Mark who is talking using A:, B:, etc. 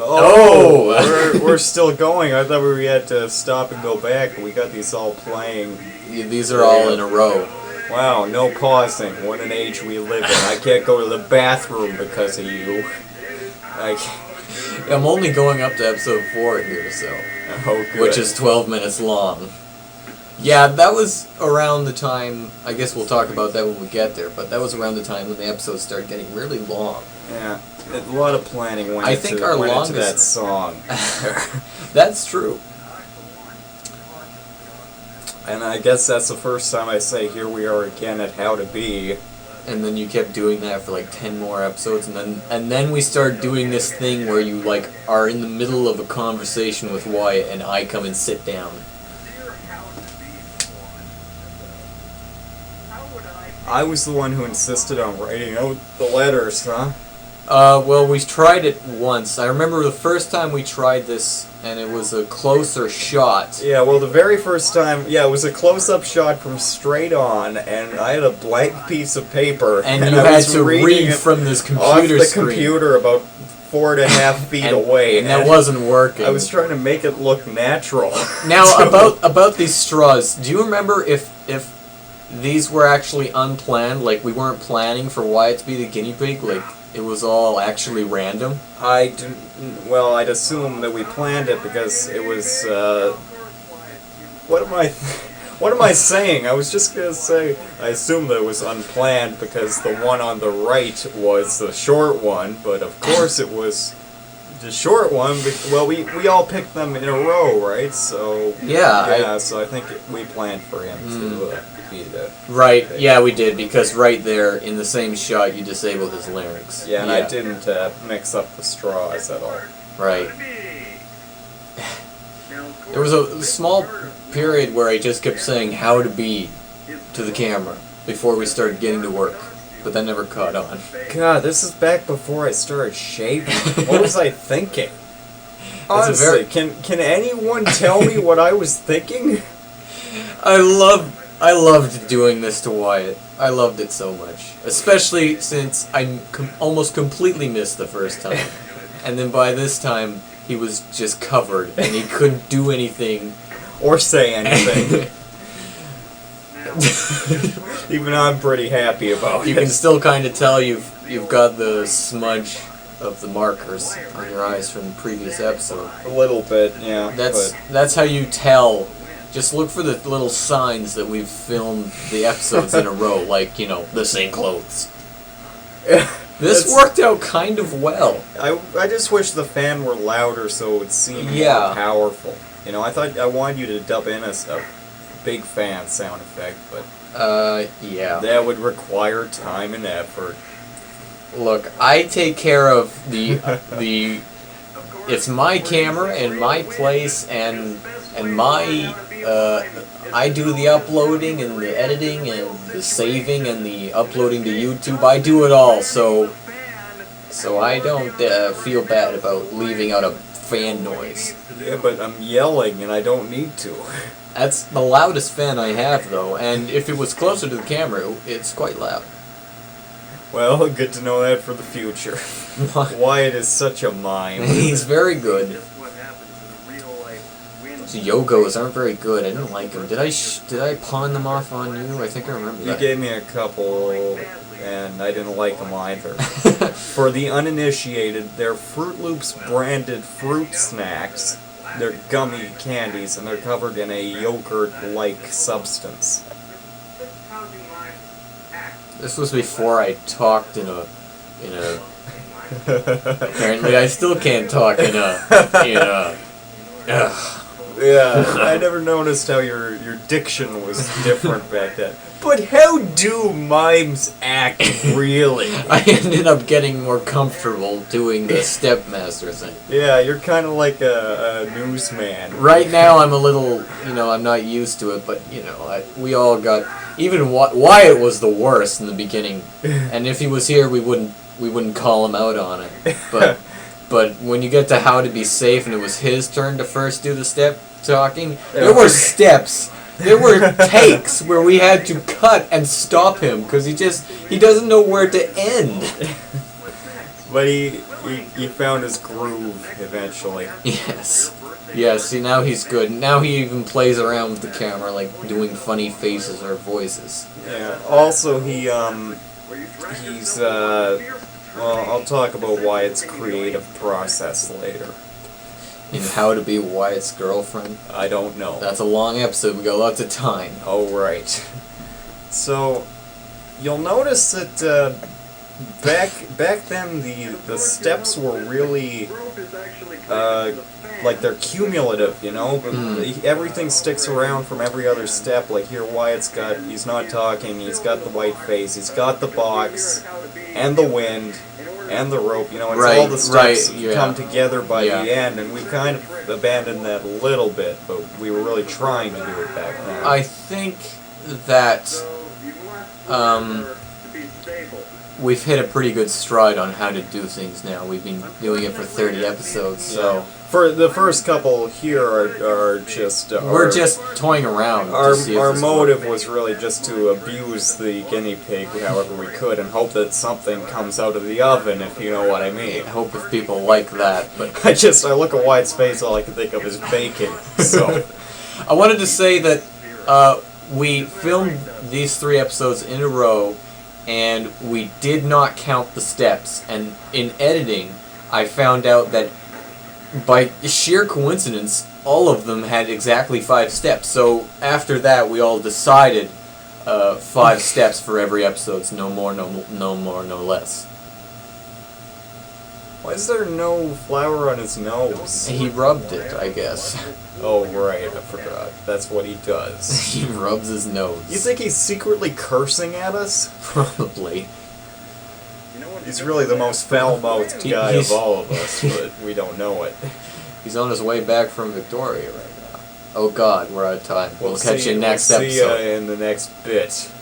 A: Oh! we're still going. I thought we had to stop and go back. We got these all playing.
B: Yeah, these are all in a row.
A: Wow, no pausing. What an age we live in. I can't go to the bathroom because of you.
B: I'm only going up to episode 4 here, so...
A: Oh, good.
B: Which is 12 minutes long. Yeah, that was around the time... I guess we'll talk about that when we get there, but that was around the time when the episodes started getting really long.
A: Yeah, a lot of planning went into that song.
B: That's true.
A: And I guess that's the first time I say, here we are again at How to Be.
B: And then you kept doing that for like 10 more episodes, and then we started doing this thing where you like are in the middle of a conversation with Wyatt and I come and sit down.
A: I was the one who insisted on writing out the letters, huh?
B: Well, we tried it once. I remember the first time we tried this, and it was a closer shot.
A: Yeah, well, the very first time, it was a close-up shot from straight on, and I had a blank piece of paper.
B: And you had to read from this computer screen.
A: Off the computer about 4.5 feet away.
B: And that wasn't working.
A: I was trying to make it look natural.
B: Now, about these straws, do you remember if these were actually unplanned? Like, we weren't planning for Wyatt to be the guinea pig? Like... It was all actually random?
A: I'd assume that we planned it because it was, what am I saying? I was just gonna say, I assume that it was unplanned because the one on the right was the short one, but of course it was the short one. Well, we all picked them in a row, right? So, so I think we planned for him to be the...
B: Right, yeah, we did, because right there, in the same shot, you disabled his larynx.
A: Yeah, and I didn't mix up the straws at all.
B: Right. There was a small period where I just kept saying how to be to the camera before we started getting to work, but that never caught on.
A: God, this is back before I started shaving. What was I thinking? Honestly, can anyone tell me what I was thinking?
B: I loved doing this to Wyatt. I loved it so much. Especially since I almost completely missed the first time. And then by this time, he was just covered, and he couldn't do anything.
A: Or say anything. Even I'm pretty happy about it.
B: You can still kind of tell you've got the smudge of the markers on your eyes from the previous episode.
A: A little bit, yeah.
B: That's how you tell. Just look for the little signs that we've filmed the episodes in a row, like, the same clothes. This worked out kind of well.
A: I just wish the fan were louder so it would seem more powerful. I wanted you to dub in a big fan sound effect, but...
B: yeah.
A: That would require time and effort.
B: Look, I take care of the it's my camera and my place and my... I do the uploading and the editing and the saving and the uploading to YouTube. I do it all, so I don't feel bad about leaving out a fan noise.
A: Yeah, but I'm yelling and I don't need to.
B: That's the loudest fan I have, though, and if it was closer to the camera, it's quite loud.
A: Well, good to know that for the future. Wyatt is such a mime.
B: He's very good. The Yogos aren't very good. I didn't like them. Did I pawn them off on you? I think I remember that.
A: You gave me a couple, and I didn't like them either. For the uninitiated, they're Fruit Loops branded fruit snacks. They're gummy candies, and they're covered in a yogurt-like substance.
B: This was before I talked in a. Apparently, I still can't talk in a.
A: Yeah, I never noticed how your diction was different back then. But how do mimes act, really?
B: I ended up getting more comfortable doing the Stepmaster thing.
A: Yeah, you're kind of like a newsman.
B: Right now, I'm a little, I'm not used to it, but, we all got... Even Wyatt was the worst in the beginning, and if he was here, we wouldn't call him out on it. But when you get to how to be safe, and it was his turn to first do the step talking, there were steps. There were takes where we had to cut and stop him because he doesn't know where to end.
A: But he found his groove eventually.
B: Yes. Yeah, see, now he's good. Now he even plays around with the camera, like doing funny faces or voices.
A: Yeah. Also, he's well, I'll talk about Wyatt's creative process later.
B: In How to Be Wyatt's Girlfriend.
A: I don't know.
B: That's a long episode. We got lots of time.
A: Oh, right. So, you'll notice that back then the steps were really like they're cumulative, you know. But everything sticks around from every other step. Like here, he's not talking. He's got the white face. He's got the box, and the wind, and the rope. You know, it's all the steps come together by the end, and we kind of abandoned that a little bit, but we were really trying to do it back then.
B: I think that we've hit a pretty good stride on how to do things now. We've been doing it for 30 episodes, so...
A: For the first couple here are just...
B: we're just toying around.
A: Our motive was really just to abuse the guinea pig however we could and hope that something comes out of the oven, if you know what I mean.
B: I hope if people like that, but...
A: I look at Wyatt's face, all I can think of is bacon, so...
B: I wanted to say that we filmed these 3 episodes in a row, and we did not count the steps, and in editing, I found out that by sheer coincidence, all of them had exactly 5 steps. So after that, we all decided 5 steps for every episode. No more, no more, no less.
A: Why is there no flour on his nose?
B: He rubbed it, I guess.
A: Oh, right, I forgot. That's what he does.
B: He rubs his nose.
A: You think he's secretly cursing at us?
B: Probably.
A: He's really the most foul-mouthed guy of all of us, but we don't know it.
B: He's on his way back from Victoria right now. Oh God, we're out of time. We'll catch you next episode.
A: See ya in the next bit.